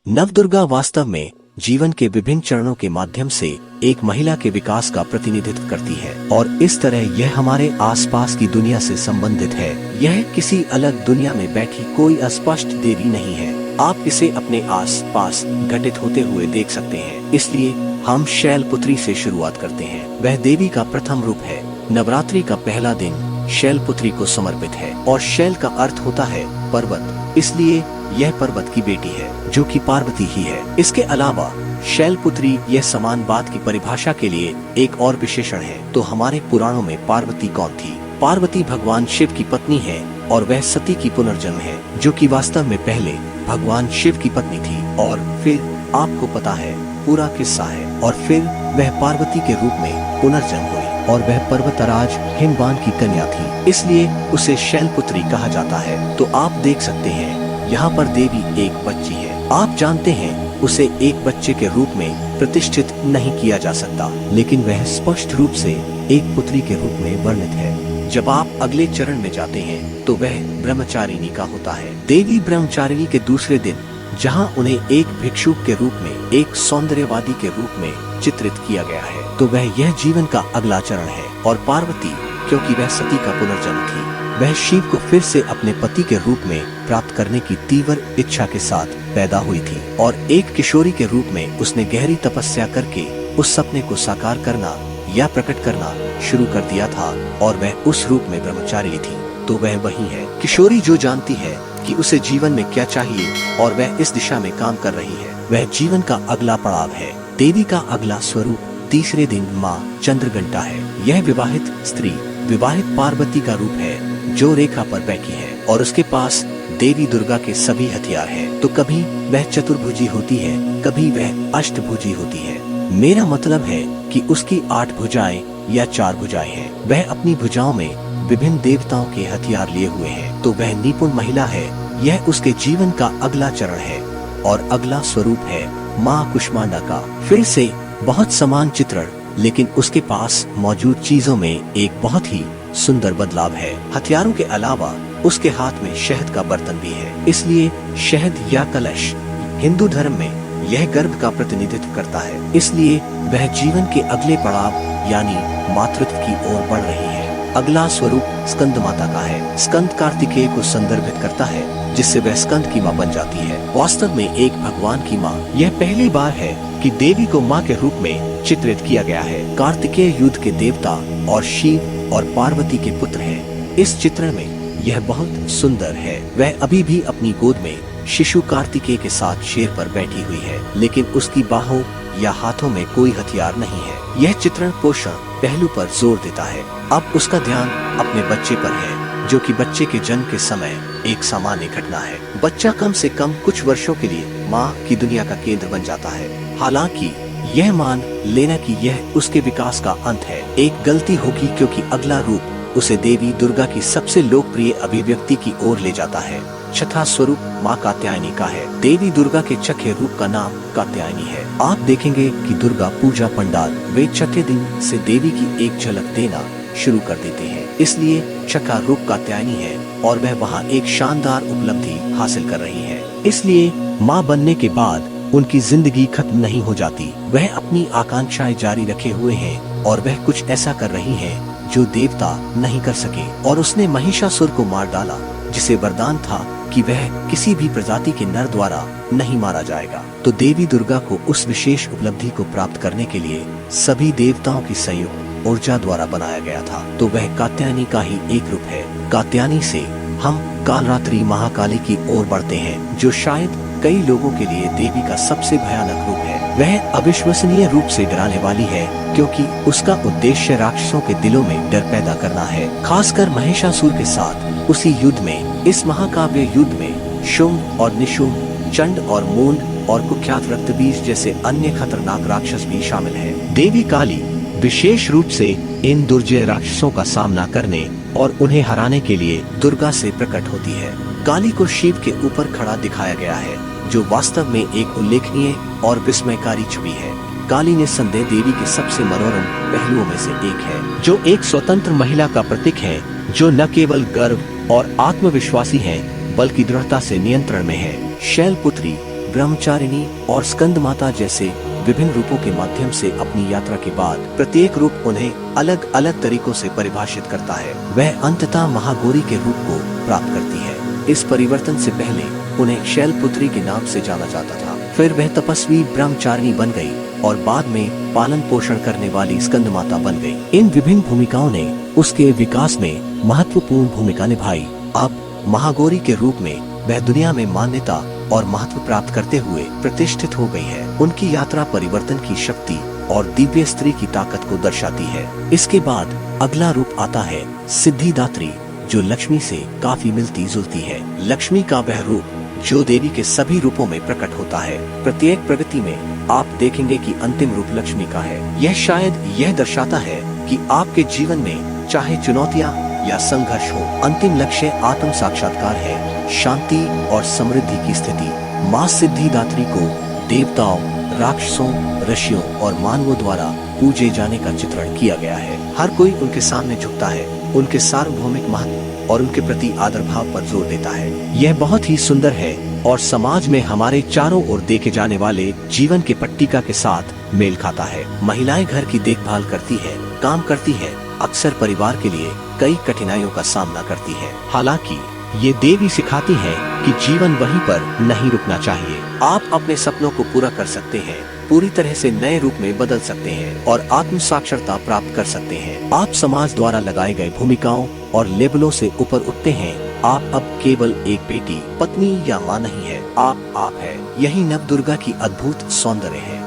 नवदुर्गा वास्तव में जीवन के विभिन्न चरणों के माध्यम से एक महिला के विकास का प्रतिनिधित्व करती है और इस तरह यह हमारे आसपास की दुनिया से संबंधित है। यह किसी अलग दुनिया में बैठी कोई अस्पष्ट देवी नहीं है। आप इसे अपने आस पास घटित होते हुए देख सकते हैं। इसलिए हम शैलपुत्री से शुरुआत करते हैं। वह देवी का प्रथम रूप है। नवरात्रि का पहला दिन शैलपुत्री को समर्पित है और शैल का अर्थ होता है पर्वत, इसलिए यह पर्वत की बेटी है जो कि पार्वती ही है। इसके अलावा शैलपुत्री यह समान बात की परिभाषा के लिए एक और विशेषण है। तो हमारे पुराणों में पार्वती कौन थी? पार्वती भगवान शिव की पत्नी है और वह सती की पुनर्जन्म है, जो कि वास्तव में पहले भगवान शिव की पत्नी थी और फिर आपको पता है पूरा किस्सा है और फिर वह पार्वती के रूप में पुनर्जन्म हुई और वह पर्वतराज हिमवान की कन्या थी, इसलिए उसे शैलपुत्री कहा जाता है। तो आप देख सकते हैं यहाँ पर देवी एक बच्ची है। आप जानते हैं उसे एक बच्चे के रूप में प्रतिष्ठित नहीं किया जा सकता, लेकिन वह स्पष्ट रूप से एक पुत्री के रूप में वर्णित है। जब आप अगले चरण में जाते हैं तो वह ब्रह्मचारिणी का होता है। देवी ब्रह्मचारिणी के दूसरे दिन जहाँ उन्हें एक भिक्षुक के रूप में, एक सौंदर्यवादी के रूप में चित्रित किया गया है, तो वह यह जीवन का अगला चरण है। और पार्वती, क्योंकि वह सती का पुनर्जन्म थी, वह शिव को फिर से अपने पति के रूप में प्राप्त करने की तीव्र इच्छा के साथ पैदा हुई थी और एक किशोरी के रूप में उसने गहरी तपस्या करके उस सपने को साकार करना या प्रकट करना शुरू कर दिया था और वह उस रूप में ब्रह्मचारी थी। तो वह वही है, किशोरी जो जानती है कि उसे जीवन में क्या चाहिए और वह इस दिशा में काम कर रही है। वह जीवन का अगला पड़ाव है। देवी का अगला स्वरूप तीसरे दिन माँ चंद्रघंटा है। यह विवाहित स्त्री, विवाहित पार्वती का रूप है जो रेखा पर बैठी है और उसके पास देवी दुर्गा के सभी हथियार हैं। तो कभी वह चतुर्भुजी होती है, कभी वह अष्टभुजी होती है। मेरा मतलब है कि उसकी 8 भुजाएं या 4 भुजाएं हैं। वह अपनी भुजाओं में विभिन्न देवताओं के हथियार लिए हुए है। तो वह निपुण महिला है। यह उसके जीवन का अगला चरण है और अगला स्वरूप है माँ कुष्मांडा का। फिर से बहुत समान चित्रण, लेकिन उसके पास मौजूद चीजों में एक बहुत ही सुंदर बदलाव है। हथियारों के अलावा उसके हाथ में शहद का बर्तन भी है, इसलिए शहद या कलश हिंदू धर्म में यह गर्भ का प्रतिनिधित्व करता है। इसलिए वह जीवन के अगले पड़ाव यानी मातृत्व की ओर बढ़ रही है। अगला स्वरूप स्कंद माता का है। स्कंद कार्तिकेय को संदर्भित करता है, जिससे वह स्कंद की माँ बन जाती है। वास्तव में एक भगवान की माँ। यह पहली बार है कि देवी को माँ के रूप में चित्रित किया गया है। कार्तिकेय युद्ध के देवता और शिव और पार्वती के पुत्र हैं। इस चित्रण में यह बहुत सुंदर है। वह अभी भी अपनी गोद में शिशु कार्तिकेय के साथ शेर पर बैठी हुई है, लेकिन उसकी बाहों या हाथों में कोई हथियार नहीं है। यह चित्रण पोषण पहलू पर जोर देता है। अब उसका ध्यान अपने बच्चे पर है, जो कि बच्चे के जन्म के समय एक सामान्य घटना है। बच्चा कम से कम कुछ वर्षों के लिए माँ की दुनिया का केंद्र बन जाता है। हालांकि यह मान लेना कि यह उसके विकास का अंत है एक गलती होगी, क्योंकि अगला रूप उसे देवी दुर्गा की सबसे लोकप्रिय अभिव्यक्ति की ओर ले जाता है। छठा स्वरूप माँ कात्यायनी का है। देवी दुर्गा के छठे रूप का नाम कात्यायनी है। आप देखेंगे कि दुर्गा पूजा पंडाल वे छठे दिन से देवी की एक झलक देना शुरू कर देते हैं, इसलिए छठा रूप कात्यायनी है और वह वहाँ एक शानदार उपलब्धि हासिल कर रही है। इसलिए माँ बनने के बाद उनकी जिंदगी खत्म नहीं हो जाती। वह अपनी आकांक्षाएं जारी रखे हुए हैं और वह कुछ ऐसा कर रही है जो देवता नहीं कर सके। और उसने महिषासुर को मार डाला, जिसे वरदान था कि वह किसी भी प्रजाति के नर द्वारा नहीं मारा जाएगा। तो देवी दुर्गा को उस विशेष उपलब्धि को प्राप्त करने के लिए सभी देवताओं की संयुक्त ऊर्जा द्वारा बनाया गया था। तो वह कात्यायनी का ही एक रूप है। कात्यायनी से हम कालरात्रि महाकाली की ओर बढ़ते हैं, जो शायद कई लोगों के लिए देवी का सबसे भयानक रूप है। वह अविश्वसनीय रूप से डराने वाली है, क्योंकि उसका उद्देश्य राक्षसों के दिलों में डर पैदा करना है, खासकर महिषासुर के साथ। उसी युद्ध में, इस महाकाव्य युद्ध में शुंभ और निशुंभ, चंड और मूंड और कुख्यात रक्तबीज जैसे अन्य खतरनाक राक्षस भी शामिल हैं। देवी काली विशेष रूप से इन दुर्जय राक्षसों का सामना करने और उन्हें हराने के लिए दुर्गा से प्रकट होती है। काली को शिव के ऊपर खड़ा दिखाया गया है, जो वास्तव में एक उल्लेखनीय और विस्मयकारी छवि है। काली निस्संदेह देवी के सबसे मनोरम पहलुओं में से एक है, जो एक स्वतंत्र महिला का प्रतीक है, जो न केवल गर्व और आत्मविश्वासी है, बल्कि दृढ़ता से नियंत्रण में है। शैलपुत्री ब्रह्मचारिणी और स्कंद माता जैसे विभिन्न रूपों के माध्यम से अपनी यात्रा के बाद प्रत्येक रूप उन्हें अलग अलग तरीकों से परिभाषित करता है। वह अंततः महागौरी के रूप को प्राप्त करती है। इस परिवर्तन से पहले उन्हें शैलपुत्री के नाम से जाना जाता था। फिर वह तपस्वी ब्रह्मचारिणी बन गई और बाद में पालन पोषण करने वाली स्कंद माता बन गई। इन विभिन्न भूमिकाओं ने उसके विकास में महत्वपूर्ण भूमिका निभाई। अब महागौरी के रूप में वह दुनिया में मान्यता और महत्व प्राप्त करते हुए प्रतिष्ठित हो गई है। उनकी यात्रा परिवर्तन की शक्ति और दिव्य स्त्री की ताकत को दर्शाती है। इसके बाद अगला रूप आता है सिद्धिदात्री, जो लक्ष्मी से काफी मिलती जुलती है। लक्ष्मी का वह रूप जो देवी के सभी रूपों में प्रकट होता है। प्रत्येक प्रगति में आप देखेंगे कि अंतिम रूप लक्ष्मी का है। यह शायद यह दर्शाता है कि आपके जीवन में चाहे चुनौतियां या संघर्ष हो, अंतिम लक्ष्य आत्म साक्षात्कार है, शांति और समृद्धि की स्थिति। माँ सिद्धिदात्री को देवताओं, राक्षसों, ऋषियों और मानवों द्वारा पूजे जाने का चित्रण किया गया है। हर कोई उनके सामने झुकता है, उनके सार्वभौमिक महत्व और उनके प्रति आदर भाव पर जोर देता है। यह बहुत ही सुंदर है और समाज में हमारे चारों ओर देखे जाने वाले जीवन के पट्टिका के साथ मेल खाता है। महिलाएं घर की देखभाल करती है, काम करती है, अक्सर परिवार के लिए कई कठिनाइयों का सामना करती है। हालांकि ये देवी सिखाती है कि जीवन वहीं पर नहीं रुकना चाहिए। आप अपने सपनों को पूरा कर सकते हैं, पूरी तरह से नए रूप में बदल सकते हैं और आत्म साक्षरता प्राप्त कर सकते हैं। आप समाज द्वारा लगाए गए भूमिकाओं और लेबलों से ऊपर उठते हैं। आप अब केवल एक बेटी, पत्नी या माँ नहीं है, आप है। यही नवदुर्गा की अद्भुत सौंदर्य है।